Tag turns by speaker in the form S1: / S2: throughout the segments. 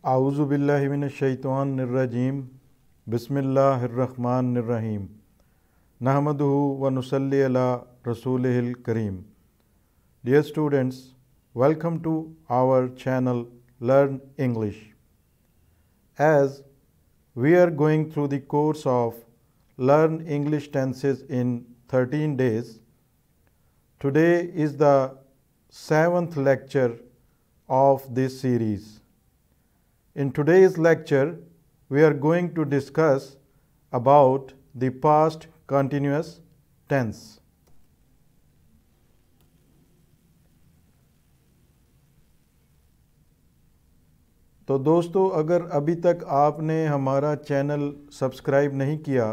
S1: आऊज़ु बिल्लाहि मिनश्शैतानिर्रजीम बिस्मिल्लाहिर्रहमानिर्रहीम नहमदुहु व नुसल्ली अला रसूलिहिल करीम। Dear students, welcome to our channel Learn English. As we are going through the course of Learn English Tenses in 13 days, today is the 7th lecture of this series. In today's lecture, we are going to discuss about the past continuous tense. तो दोस्तों, अगर अभी तक आपने हमारा channel subscribe नहीं किया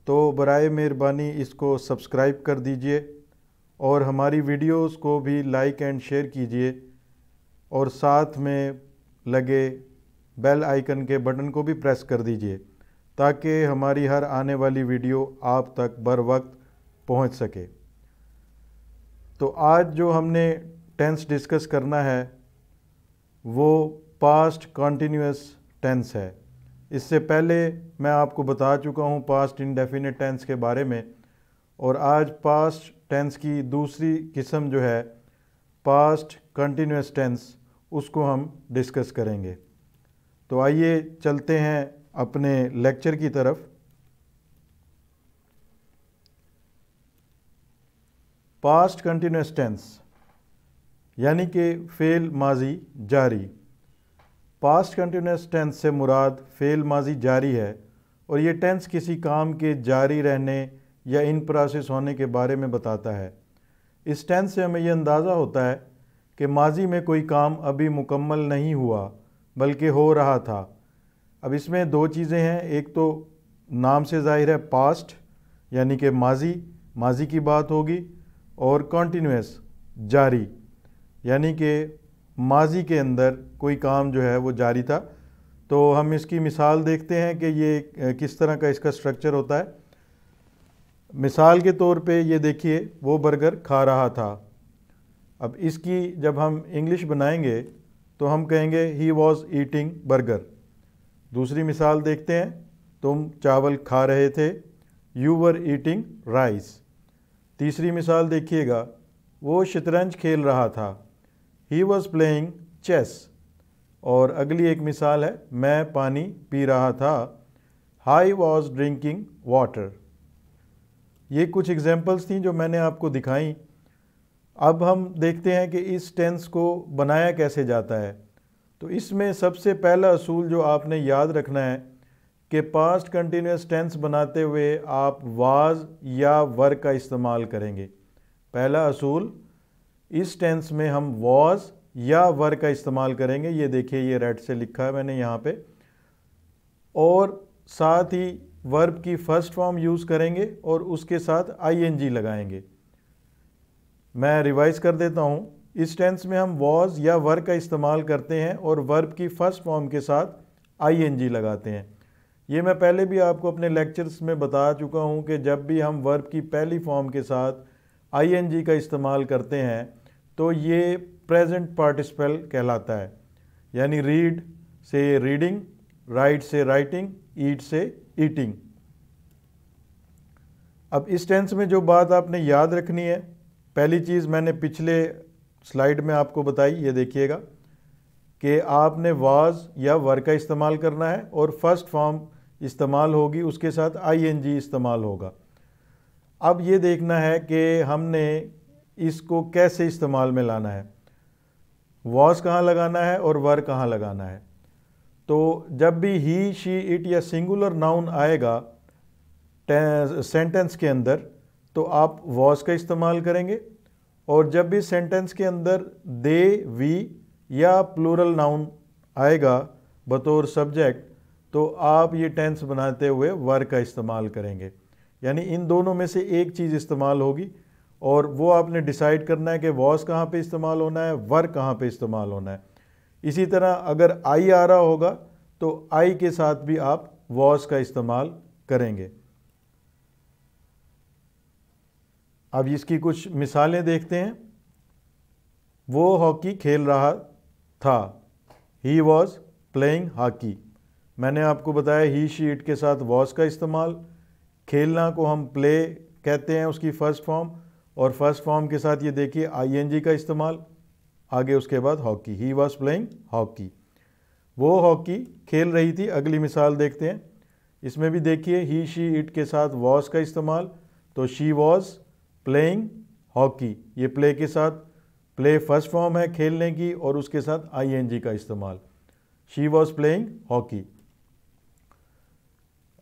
S1: तो बराए मेहरबानी इसको सब्सक्राइब कर दीजिए और हमारी वीडियोस को भी लाइक एंड शेयर कीजिए और साथ में लगे बेल आइकन के बटन को भी प्रेस कर दीजिए ताकि हमारी हर आने वाली वीडियो आप तक बर वक्त पहुंच सके। तो आज जो हमने टेंस डिस्कस करना है वो पास्ट कॉन्टिन्यूअस टेंस है। इससे पहले मैं आपको बता चुका हूँ पास्ट इंडेफिनिट टेंस के बारे में, और आज पास्ट टेंस की दूसरी किस्म जो है पास्ट कंटिन्यूअस टेंस, उसको हम डिस्कस करेंगे। तो आइए चलते हैं अपने लेक्चर की तरफ। पास्ट कंटिन्यूअस टेंस यानी कि फ़ेल माजी जारी। पास्ट कंटिन्यूअस टेंस से मुराद फ़ेल माजी जारी है और ये टेंस किसी काम के जारी रहने या इन प्रोसेस होने के बारे में बताता है। इस टेंस से हमें यह अंदाज़ा होता है कि माजी में कोई काम अभी मुकम्मल नहीं हुआ बल्कि हो रहा था। अब इसमें दो चीज़ें हैं, एक तो नाम से ज़ाहिर है पास्ट यानी कि माजी की बात होगी, और कॉन्टिन्यूअस जारी यानी कि माजी के अंदर कोई काम जो है वो जारी था। तो हम इसकी मिसाल देखते हैं कि ये किस तरह का इसका स्ट्रक्चर होता है। मिसाल के तौर पे ये देखिए, वो बर्गर खा रहा था। अब इसकी जब हम इंग्लिश बनाएंगे तो हम कहेंगे ही वॉज ईटिंग बर्गर। दूसरी मिसाल देखते हैं, तुम चावल खा रहे थे, यू वर ईटिंग राइस। तीसरी मिसाल देखिएगा, वो शतरंज खेल रहा था, ही वॉज प्लेइंग चेस। और अगली एक मिसाल है, मैं पानी पी रहा था, आई वॉज ड्रिंकिंग वाटर। ये कुछ एग्जाम्पल्स थी जो मैंने आपको दिखाई। अब हम देखते हैं कि इस टेंस को बनाया कैसे जाता है। तो इसमें सबसे पहला असूल जो आपने याद रखना है कि पास्ट कंटिन्यूअस टेंस बनाते हुए आप वाज या वर का इस्तेमाल करेंगे। पहला असूल, इस टेंस में हम वाज या वर का इस्तेमाल करेंगे। ये देखिए, ये रेड से लिखा है मैंने यहाँ पे। और साथ ही वर्ब की फर्स्ट फॉर्म यूज़ करेंगे और उसके साथ आईएनजी लगाएंगे। मैं रिवाइज कर देता हूँ। इस टेंस में हम वॉज या वर का इस्तेमाल करते हैं और वर्ब की फर्स्ट फॉर्म के साथ आईएनजी लगाते हैं। ये मैं पहले भी आपको अपने लेक्चर्स में बता चुका हूँ कि जब भी हम वर्ब की पहली फॉर्म के साथ आईएनजी का इस्तेमाल करते हैं तो ये प्रेजेंट पार्टिसिपल कहलाता है। यानी रीड से रीडिंग, राइट से राइटिंग, ईट से ईटिंग। अब इस टेंस में जो बात आपने याद रखनी है, पहली चीज़ मैंने पिछले स्लाइड में आपको बताई, ये देखिएगा कि आपने वाज या वर का इस्तेमाल करना है और फर्स्ट फॉर्म इस्तेमाल होगी, उसके साथ आईएनजी इस्तेमाल होगा। अब ये देखना है कि हमने इसको कैसे इस्तेमाल में लाना है, वाज कहाँ लगाना है और वर कहाँ लगाना है। तो जब भी ही, शी, इट या सिंगुलर नाउन आएगा सेंटेंस के अंदर तो आप वाज का इस्तेमाल करेंगे, और जब भी सेंटेंस के अंदर दे, वी या प्लूरल नाउन आएगा बतौर सब्जेक्ट तो आप ये टेंस बनाते हुए वर का इस्तेमाल करेंगे। यानी इन दोनों में से एक चीज़ इस्तेमाल होगी और वो आपने डिसाइड करना है कि वॉज कहाँ पे इस्तेमाल होना है, वर कहाँ पे इस्तेमाल होना है। इसी तरह अगर आई आ रहा होगा तो आई के साथ भी आप वॉज का इस्तेमाल करेंगे। अब इसकी कुछ मिसालें देखते हैं। वो हॉकी खेल रहा था, ही वॉज प्लेइंग हॉकी। मैंने आपको बताया ही शी इट के साथ वॉज का इस्तेमाल। खेलना को हम प्ले कहते हैं उसकी फर्स्ट फॉर्म, और फर्स्ट फॉर्म के साथ ये देखिए आईएनजी का इस्तेमाल। आगे उसके बाद hockey, he was playing hockey, वो हॉकी खेल रही थी। अगली मिसाल देखते हैं, इसमें भी देखिए ही शी इट के साथ वॉज का इस्तेमाल, तो शी वॉज प्लेइंग हॉकी, ये प्ले के साथ, प्ले फर्स्ट फॉर्म है खेलने की और उसके साथ आईएनजी का इस्तेमाल, she was playing hockey.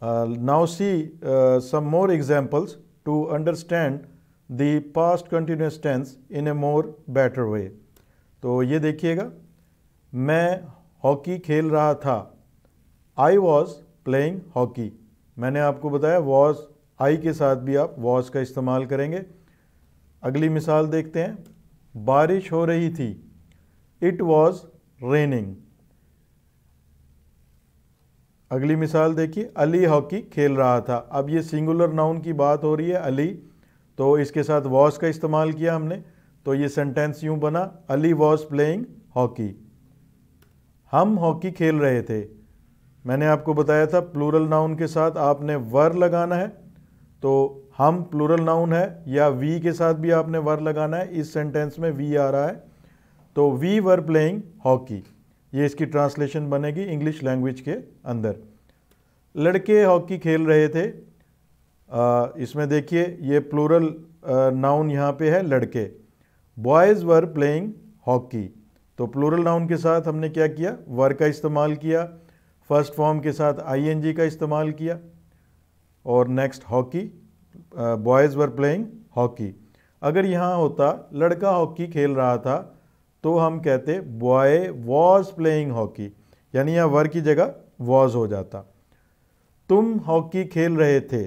S1: Now see some more examples to understand the past continuous tense in a more better way। तो ये देखिएगा, मैं हॉकी खेल रहा था, I was playing हॉकी। मैंने आपको बताया वॉज, आई के साथ भी आप वॉज का इस्तेमाल करेंगे। अगली मिसाल देखते हैं, बारिश हो रही थी, इट वॉज रेनिंग। अगली मिसाल देखिए, अली हॉकी खेल रहा था। अब ये सिंगुलर नाउन की बात हो रही है, अली, तो इसके साथ वॉज का इस्तेमाल किया हमने, तो ये सेंटेंस यूं बना, अली वॉज प्लेइंग हॉकी। हम हॉकी खेल रहे थे, मैंने आपको बताया था प्लूरल नाउन के साथ आपने वर लगाना है, तो हम प्लूरल नाउन है, या वी के साथ भी आपने वर लगाना है। इस सेंटेंस में वी आ रहा है, तो वी वर प्लेइंग हॉकी, ये इसकी ट्रांसलेशन बनेगी इंग्लिश लैंग्वेज के अंदर। लड़के हॉकी खेल रहे थे, इसमें देखिए ये प्लूरल नाउन यहाँ पे है लड़के, बॉयज़ वर प्लेइंग हॉकी, तो प्लूरल नाउन के साथ हमने क्या किया, वर का इस्तेमाल किया, फर्स्ट फॉर्म के साथ आईएनजी का इस्तेमाल किया, और नेक्स्ट हॉकी, बॉयज़ वर प्लेइंग हॉकी। अगर यहाँ होता लड़का हॉकी खेल रहा था, तो हम कहते बॉय वॉज प्लेइंग हॉकी, यानी यहाँ वर की जगह वॉज हो जाता। तुम हॉकी खेल रहे थे,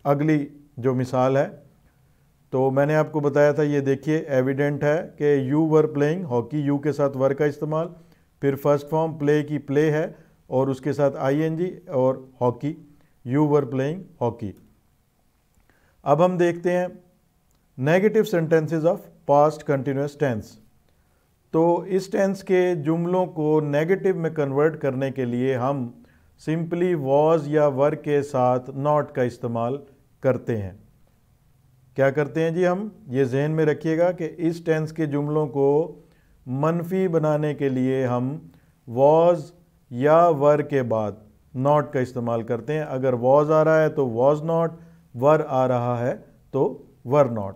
S1: अगली जो मिसाल है, तो मैंने आपको बताया था, ये देखिए एविडेंट है कि you were playing hockey, you के साथ वर का इस्तेमाल, फिर फर्स्ट फॉर्म प्ले की प्ले है और उसके साथ आईएनजी और hockey, you were playing hockey. अब हम देखते हैं negative sentences of past continuous tense. तो इस टेंस के जुमलों को नेगेटिव में कन्वर्ट करने के लिए हम सिंपली वॉज या वर के साथ नॉट का इस्तेमाल करते हैं। क्या करते हैं जी, हम ये जहन में रखिएगा कि इस टेंस के जुमलों को मनफी बनाने के लिए हम वॉज या वर के बाद नॉट का इस्तेमाल करते हैं। अगर वॉज आ रहा है तो वॉज नॉट, वर आ रहा है तो वर नॉट।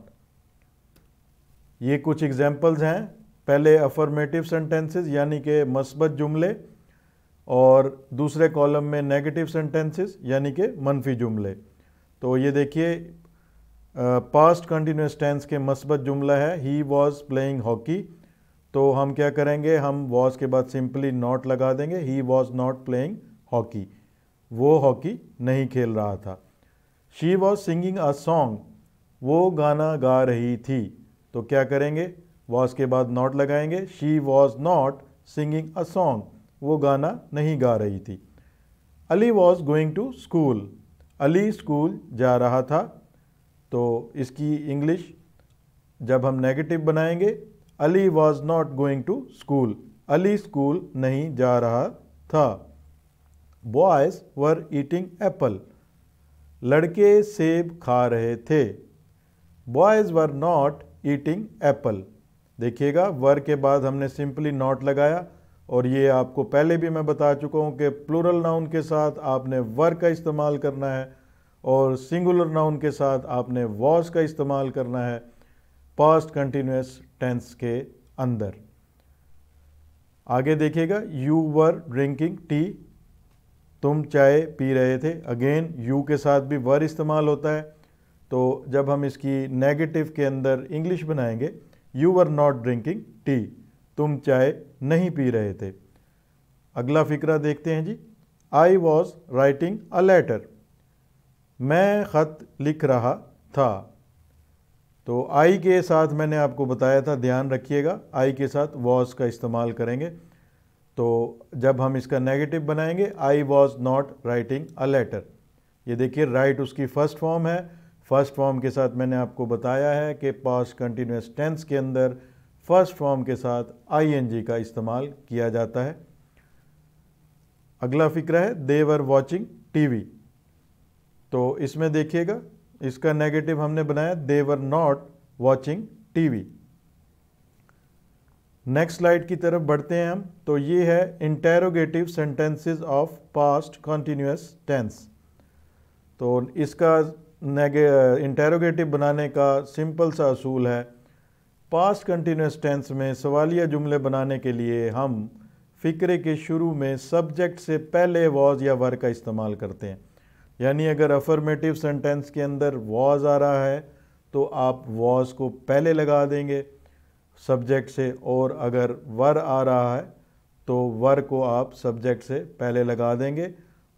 S1: ये कुछ एग्जाम्पल्स हैं, पहले अफर्मेटिव सेंटेंसेस यानी कि मस्बत जुमले, और दूसरे कॉलम में नेगेटिव सेंटेंसेस यानी कि मनफी जुमले। तो ये देखिए पास्ट कंटिन्यूअस टेंस के मस्बत जुमला है, ही वॉज प्लेइंग हॉकी, तो हम क्या करेंगे, हम वॉज के बाद सिंपली नॉट लगा देंगे, he was not playing hockey, वो हॉकी नहीं खेल रहा था। She was singing a song, वो गाना गा रही थी, तो क्या करेंगे, वॉज के बाद नॉट लगाएंगे, she was not singing a song, वो गाना नहीं गा रही थी। Ali was going to school, Ali school जा रहा था, तो इसकी इंग्लिश जब हम नेगेटिव बनाएंगे, Ali was not going to school, Ali school नहीं जा रहा था। बॉयज़ वर ईटिंग एप्पल, लड़के सेब खा रहे थे, boys were not eating Apple. देखिएगा वर के बाद हमने सिंपली नॉट लगाया, और ये आपको पहले भी मैं बता चुका हूँ कि प्लूरल नाउन के साथ आपने वर का इस्तेमाल करना है और सिंगुलर नाउन के साथ आपने वॉज का इस्तेमाल करना है पास्ट कंटिन्यूअस टेंस के अंदर। आगे देखिएगा, यू वर ड्रिंकिंग टी, तुम चाय पी रहे थे। अगेन यू के साथ भी वर इस्तेमाल होता है, तो जब हम इसकी नेगेटिव के अंदर इंग्लिश बनाएंगे, you were not drinking tea, तुम चाय नहीं पी रहे थे। अगला फिक्रा देखते हैं जी, I was writing a letter, मैं ख़त लिख रहा था। तो आई के साथ मैंने आपको बताया था, ध्यान रखिएगा, आई के साथ वॉज का इस्तेमाल करेंगे। तो जब हम इसका नेगेटिव बनाएंगे, I was not writing a letter, ये देखिए राइट उसकी फर्स्ट फॉर्म है, फर्स्ट फॉर्म के साथ मैंने आपको बताया है कि पास्ट कंटिन्यूअस टेंस के अंदर फर्स्ट फॉर्म के साथ आईएनजी का इस्तेमाल किया जाता है। अगला फ़िक्रा है दे वर वॉचिंग टीवी। तो इसमें देखिएगा इसका नेगेटिव हमने बनाया they were not watching TV. Next slide की तरफ बढ़ते हैं हम। तो ये है interrogative sentences of past continuous tense. तो इसका इंटेरोगेटिव बनाने का सिंपल सा असूल है, पास्ट कंटिन्यूअस टेंस में सवालिया जुमले बनाने के लिए हम फ़िक्रे के शुरू में सब्जेक्ट से पहले वॉज या वर का इस्तेमाल करते हैं। यानी अगर अफर्मेटिव सेंटेंस के अंदर वॉज आ रहा है तो आप वॉज को पहले लगा देंगे सब्जेक्ट से, और अगर वर आ रहा है तो वर को आप सब्जेक्ट से पहले लगा देंगे,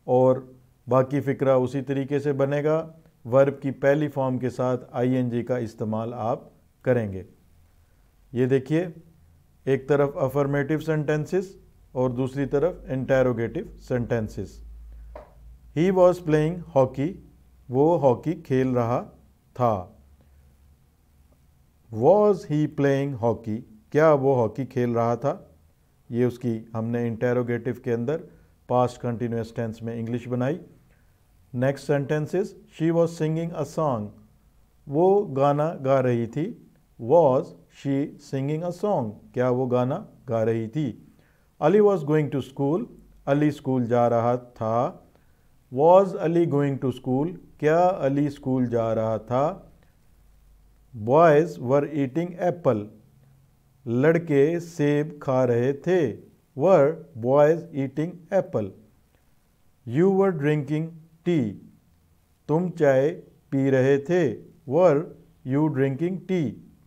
S1: और बाकी फ़िक्रा उसी तरीके से बनेगा। वर्ब की पहली फॉर्म के साथ आईएनजी का इस्तेमाल आप करेंगे। ये देखिए, एक तरफ अफर्मेटिव सेंटेंसेस और दूसरी तरफ interrogative sentences. He was playing hockey, वो हॉकी खेल रहा था। वॉज ही प्लेइंग हॉकी, क्या वो हॉकी खेल रहा था। ये उसकी हमने इंटेरोगेटिव के अंदर पास्ट कंटिन्यूअस टेंस में इंग्लिश बनाई। Next sentences, she was singing a song, वो गाना गा रही थी। Was she singing a song, क्या वो गाना गा रही थी। Ali was going to school, Ali school जा रहा था। Was Ali going to school, Ali अली स्कूल जा रहा था। बॉयज़ वर ईटिंग एप्पल, लड़के सेब खा रहे थे। Were boys eating apple. You were drinking tea, तुम चाय पी रहे थे। वर यू ड्रिंकिंग टी,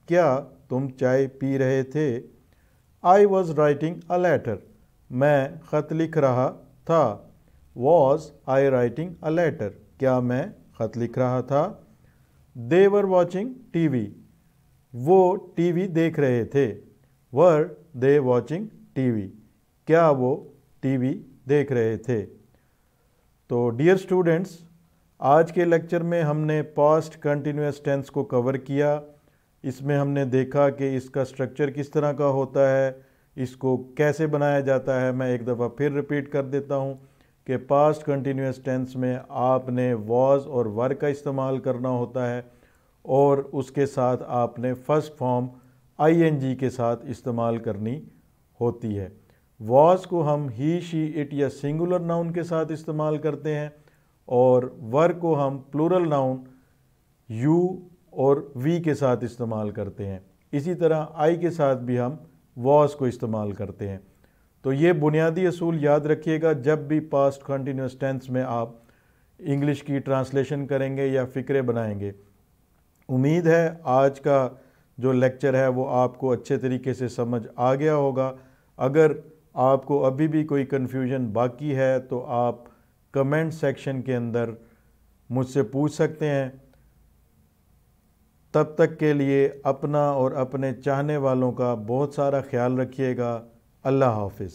S1: क्या तुम चाय पी रहे थे। I was writing a letter, मैं ख़त लिख रहा था। Was I writing a letter, क्या मैं ख़त लिख रहा था। दे वर वॉचिंग टीवी, वो टीवी देख रहे थे। वर दे वॉचिंग टीवी, क्या वो टीवी देख रहे थे। तो डियर स्टूडेंट्स, आज के लेक्चर में हमने पास्ट कंटिन्यूअस टेंस को कवर किया। इसमें हमने देखा कि इसका स्ट्रक्चर किस तरह का होता है, इसको कैसे बनाया जाता है। मैं एक दफ़ा फिर रिपीट कर देता हूँ कि पास्ट कंटिन्यूअस टेंस में आपने वॉज और वर का इस्तेमाल करना होता है, और उसके साथ आपने फर्स्ट फॉर्म आईएनजी के साथ इस्तेमाल करनी होती है। वॉज को हम ही शी इट या सिंगुलर नाउन के साथ इस्तेमाल करते हैं, और वर को हम प्लूरल नाउन यू और वी के साथ इस्तेमाल करते हैं। इसी तरह आई के साथ भी हम वॉज को इस्तेमाल करते हैं। तो ये बुनियादी असूल याद रखिएगा जब भी पास्ट कंटिन्यूअस टेंस में आप इंग्लिश की ट्रांसलेशन करेंगे या फ़िक्रे बनाएंगे। उम्मीद है आज का जो लेक्चर है वो आपको अच्छे तरीके से समझ आ गया होगा। अगर आपको अभी भी कोई कन्फ्यूजन बाकी है तो आप कमेंट सेक्शन के अंदर मुझसे पूछ सकते हैं। तब तक के लिए अपना और अपने चाहने वालों का बहुत सारा ख्याल रखिएगा। अल्लाह हाफ़िज़।